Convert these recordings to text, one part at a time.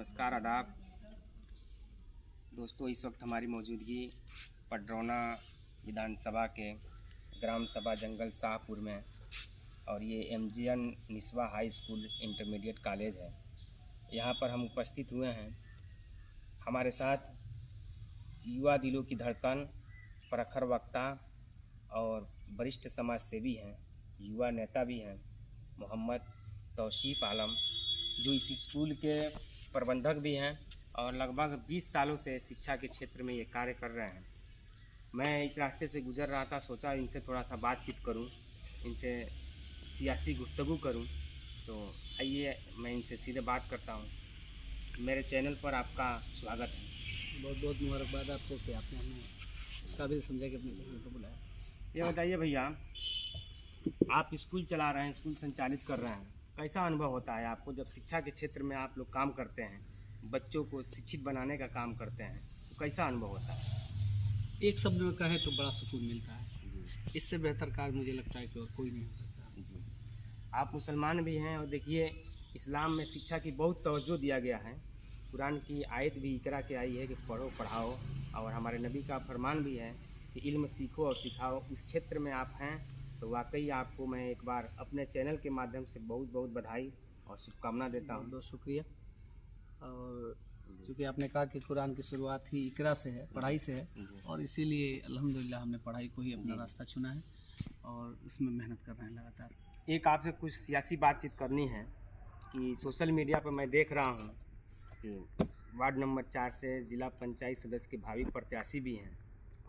नमस्कार आदाब दोस्तों। इस वक्त हमारी मौजूदगी पडरौना विधानसभा के ग्राम सभा जंगल शाहपुर में और ये MGN Niswa high school intermediate college है। यहाँ पर हम उपस्थित हुए हैं। हमारे साथ युवा दिलों की धड़कन, प्रखर वक्ता और वरिष्ठ समाज सेवी हैं, युवा नेता भी हैं, मोहम्मद तौसीफ आलम, जो इस स्कूल के प्रबंधक भी हैं और लगभग 20 सालों से शिक्षा के क्षेत्र में ये कार्य कर रहे हैं। मैं इस रास्ते से गुजर रहा था, सोचा इनसे थोड़ा सा बातचीत करूं, इनसे सियासी गुफ्तगू करूं। तो आइए मैं इनसे सीधे बात करता हूं। मेरे चैनल पर आपका स्वागत है। बहुत बहुत मुबारकबाद आपको कि आपने हमें इस काबिल समझा कि अपने चैनल पर बुलाया। ये बताइए भैया, आप स्कूल चला रहे हैं, स्कूल संचालित कर रहे हैं, कैसा अनुभव होता है आपको जब शिक्षा के क्षेत्र में आप लोग काम करते हैं, बच्चों को शिक्षित बनाने का काम करते हैं, तो कैसा अनुभव होता है? एक शब्द में कहें तो बड़ा सुकून मिलता है जी इससे बेहतर कार्य मुझे लगता है कि और कोई नहीं हो सकता। जी। आप मुसलमान भी हैं और देखिए इस्लाम में शिक्षा की बहुत तवज्जो दिया गया है। कुरान की आयत भी इकरा के आई है कि पढ़ो पढ़ाओ, और हमारे नबी का फरमान भी है कि इल्म सीखो और सिखाओ। उस क्षेत्र में आप हैं तो वाकई आपको मैं एक बार अपने चैनल के माध्यम से बहुत बहुत बधाई और शुभकामना देता हूँ। बहुत शुक्रिया। और चूँकि आपने कहा कि कुरान की शुरुआत ही इकरा से है, पढ़ाई से है, और इसीलिए अल्हम्दुलिल्लाह हमने पढ़ाई को ही अपना रास्ता चुना है और इसमें मेहनत कर रहे हैं लगातार। एक आपसे कुछ सियासी बातचीत करनी है कि सोशल मीडिया पर मैं देख रहा हूँ कि वार्ड नंबर 4 से जिला पंचायत सदस्य के भावी प्रत्याशी भी हैं,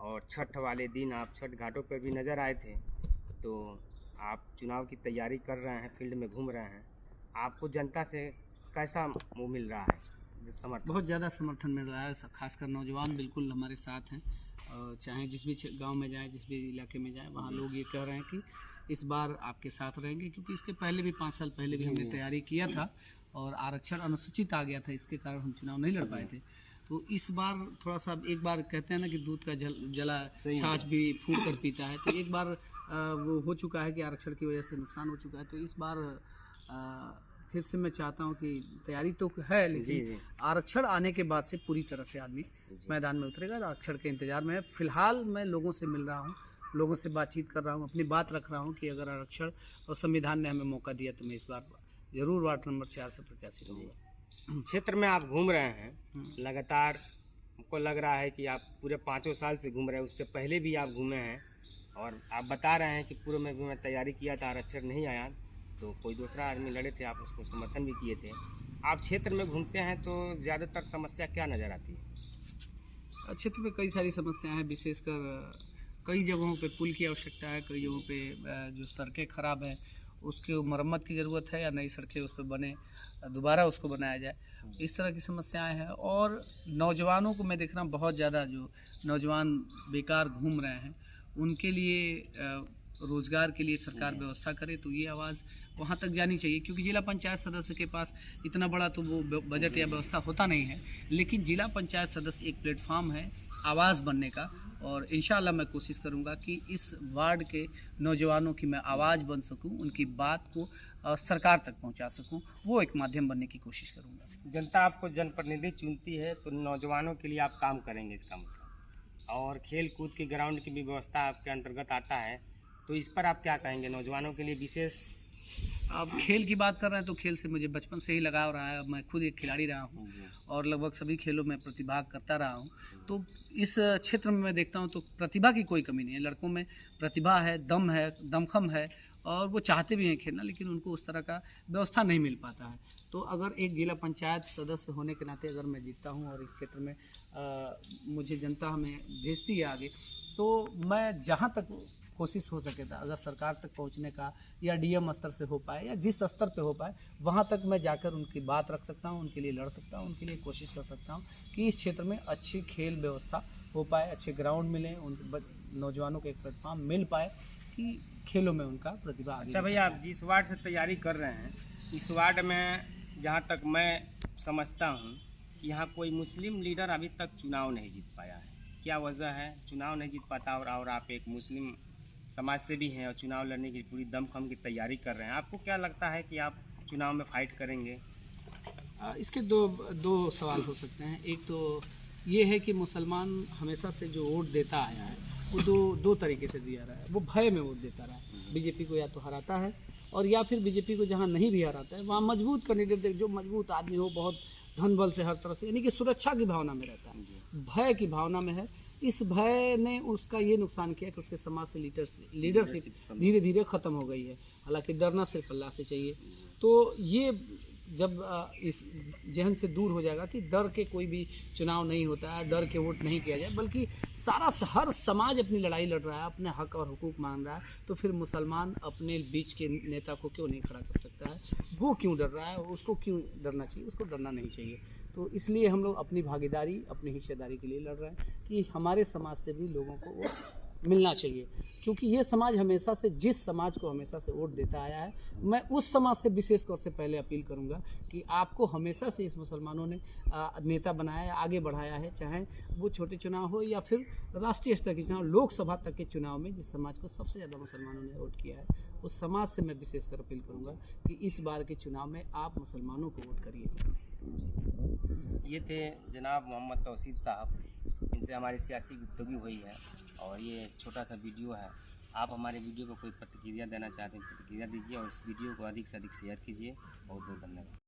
और छठ वाले दिन आप छठ घाटों पर भी नज़र आए थे। तो आप चुनाव की तैयारी कर रहे हैं, फील्ड में घूम रहे हैं, आपको जनता से कैसा वो मिल रहा है समर्थन? बहुत ज़्यादा समर्थन मिल रहा है, खासकर नौजवान बिल्कुल हमारे साथ हैं। और चाहे जिस भी गांव में जाएं, जिस भी इलाके में जाएं, वहाँ लोग ये कह रहे हैं कि इस बार आपके साथ रहेंगे, क्योंकि इसके पहले भी 5 साल पहले भी हमने तैयारी किया था और आरक्षण अनुसूचित आ गया था, इसके कारण हम चुनाव नहीं लड़ पाए थे। तो इस बार थोड़ा सा, एक बार कहते हैं ना कि दूध का जला छाछ भी फूट कर पीता है, तो एक बार वो हो चुका है कि आरक्षण की वजह से नुकसान हो चुका है। तो इस बार फिर से मैं चाहता हूं कि तैयारी तो है, लेकिन आरक्षण आने के बाद से पूरी तरह से आदमी मैदान में उतरेगा। आरक्षण के इंतजार में फिलहाल मैं लोगों से मिल रहा हूं, लोगों से बातचीत कर रहा हूं, अपनी बात रख रहा हूं कि अगर आरक्षण और संविधान ने हमें मौका दिया तो मैं इस बार ज़रूर वार्ड नंबर 4 से प्रत्याशी रहूँगा। क्षेत्र में आप घूम रहे हैं लगातार, हमको लग रहा है कि आप पूरे 5 साल से घूम रहे हैं, उससे पहले भी आप घूमे हैं, और आप बता रहे हैं कि पूर्व में भी मैं तैयारी किया था, आरक्षण नहीं आया तो कोई दूसरा आदमी लड़े थे, आप उसको समर्थन भी किए थे। आप क्षेत्र में घूमते हैं तो ज़्यादातर समस्या क्या नज़र आती है? क्षेत्र में कई सारी समस्याएं हैं, विशेषकर कई जगहों पे पुल की आवश्यकता है, कई जगहों पे जो सड़कें ख़राब हैं उसके मरम्मत की ज़रूरत है, या नई सड़कें उस पर बने, दोबारा उसको बनाया जाए, इस तरह की समस्याएं हैं। और नौजवानों को मैं देख रहा हूँ बहुत ज़्यादा, जो नौजवान बेकार घूम रहे हैं उनके लिए रोज़गार के लिए सरकार व्यवस्था करे, तो ये आवाज़ वहाँ तक जानी चाहिए। क्योंकि जिला पंचायत सदस्य के पास इतना बड़ा तो वो बजट या व्यवस्था होता नहीं है, लेकिन जिला पंचायत सदस्य एक प्लेटफॉर्म है आवाज़ बनने का, और इंशाअल्लाह मैं कोशिश करूंगा कि इस वार्ड के नौजवानों की मैं आवाज़ बन सकूं, उनकी बात को सरकार तक पहुंचा सकूं, वो एक माध्यम बनने की कोशिश करूंगा। जनता आपको जनप्रतिनिधि चुनती है तो नौजवानों के लिए आप काम करेंगे, इसका मतलब। और खेल कूद की ग्राउंड की भी व्यवस्था आपके अंतर्गत आता है, तो इस पर आप क्या कहेंगे? नौजवानों के लिए विशेष अब खेल की बात कर रहे हैं तो खेल से मुझे बचपन से ही लगाव रहा है। मैं खुद एक खिलाड़ी रहा हूँ और लगभग सभी खेलों में प्रतिभाग करता रहा हूँ। तो इस क्षेत्र में मैं देखता हूँ तो प्रतिभा की कोई कमी नहीं है। लड़कों में प्रतिभा है, दम है, दमखम है, और वो चाहते भी हैं खेलना, लेकिन उनको उस तरह का व्यवस्था नहीं मिल पाता है। तो अगर एक जिला पंचायत सदस्य होने के नाते अगर मैं जीतता हूँ और इस क्षेत्र में मुझे जनता हमें भेजती है आगे, तो मैं जहाँ तक कोशिश हो सके था, अगर सरकार तक पहुंचने का या डीएम स्तर से हो पाए या जिस स्तर पे हो पाए, वहां तक मैं जाकर उनकी बात रख सकता हूं, उनके लिए लड़ सकता हूं, उनके लिए कोशिश कर सकता हूं कि इस क्षेत्र में अच्छी खेल व्यवस्था हो पाए, अच्छे ग्राउंड मिले, उन नौजवानों को एक प्लेटफॉर्म मिल पाए कि खेलों में उनका प्रतिभा आगे। अच्छा भैया, आप जिस वार्ड से तैयारी कर रहे हैं, इस वार्ड में जहाँ तक मैं समझता हूँ, यहाँ कोई मुस्लिम लीडर अभी तक चुनाव नहीं जीत पाया है। क्या वजह है चुनाव नहीं जीत पाता? और आप एक मुस्लिम समाज से भी हैं और चुनाव लड़ने की पूरी दमखम की तैयारी कर रहे हैं, आपको क्या लगता है कि आप चुनाव में फाइट करेंगे? इसके दो सवाल हो सकते हैं। एक तो ये है कि मुसलमान हमेशा से जो वोट देता आया है वो दो तरीके से दिया रहा है। वो भय में वोट देता रहा है। बीजेपी को या तो हराता है और या फिर बीजेपी को जहाँ नहीं भी हराता है वहाँ मजबूत कैंडिडेट जो मजबूत आदमी हो, बहुत धन बल से हर तरह से, यानी कि सुरक्षा की भावना में रहता है, भय की भावना में है। इस भय ने उसका ये नुकसान किया कि उसके समाज से लीडरशिप धीरे धीरे ख़त्म हो गई है। हालांकि डरना सिर्फ अल्लाह से चाहिए। तो ये जब इस जहन से दूर हो जाएगा कि डर के कोई भी चुनाव नहीं होता है, डर के वोट नहीं किया जाए, बल्कि हर समाज अपनी लड़ाई लड़ रहा है, अपने हक और हुकूक मांग रहा है, तो फिर मुसलमान अपने बीच के नेता को क्यों नहीं खड़ा कर सकता है? वो क्यों डर रहा है? उसको क्यों डरना चाहिए? उसको डरना नहीं चाहिए। तो इसलिए हम लोग अपनी भागीदारी, अपनी हिस्सेदारी के लिए लड़ रहे हैं कि हमारे समाज से भी लोगों को वोट मिलना चाहिए, क्योंकि ये समाज हमेशा से, जिस समाज को हमेशा से वोट देता आया है, मैं उस समाज से विशेष तौर से पहले अपील करूंगा कि आपको हमेशा से इस मुसलमानों ने नेता बनाया है, आगे बढ़ाया है, चाहे वो छोटे चुनाव हो या फिर राष्ट्रीय स्तर के चुनाव, लोकसभा तक के चुनाव में जिस समाज को सबसे ज़्यादा मुसलमानों ने वोट किया है, उस समाज से मैं विशेषकर अपील करूंगा कि इस बार के चुनाव में आप मुसलमानों को वोट करिए। ये थे जनाब मोहम्मद तौसीफ साहब, इनसे हमारी सियासी गुफ्तगू हुई है और ये छोटा सा वीडियो है। आप हमारे वीडियो को कोई प्रतिक्रिया देना चाहते हैं, प्रतिक्रिया दीजिए और इस वीडियो को अधिक से अधिक शेयर कीजिए। बहुत बहुत धन्यवाद।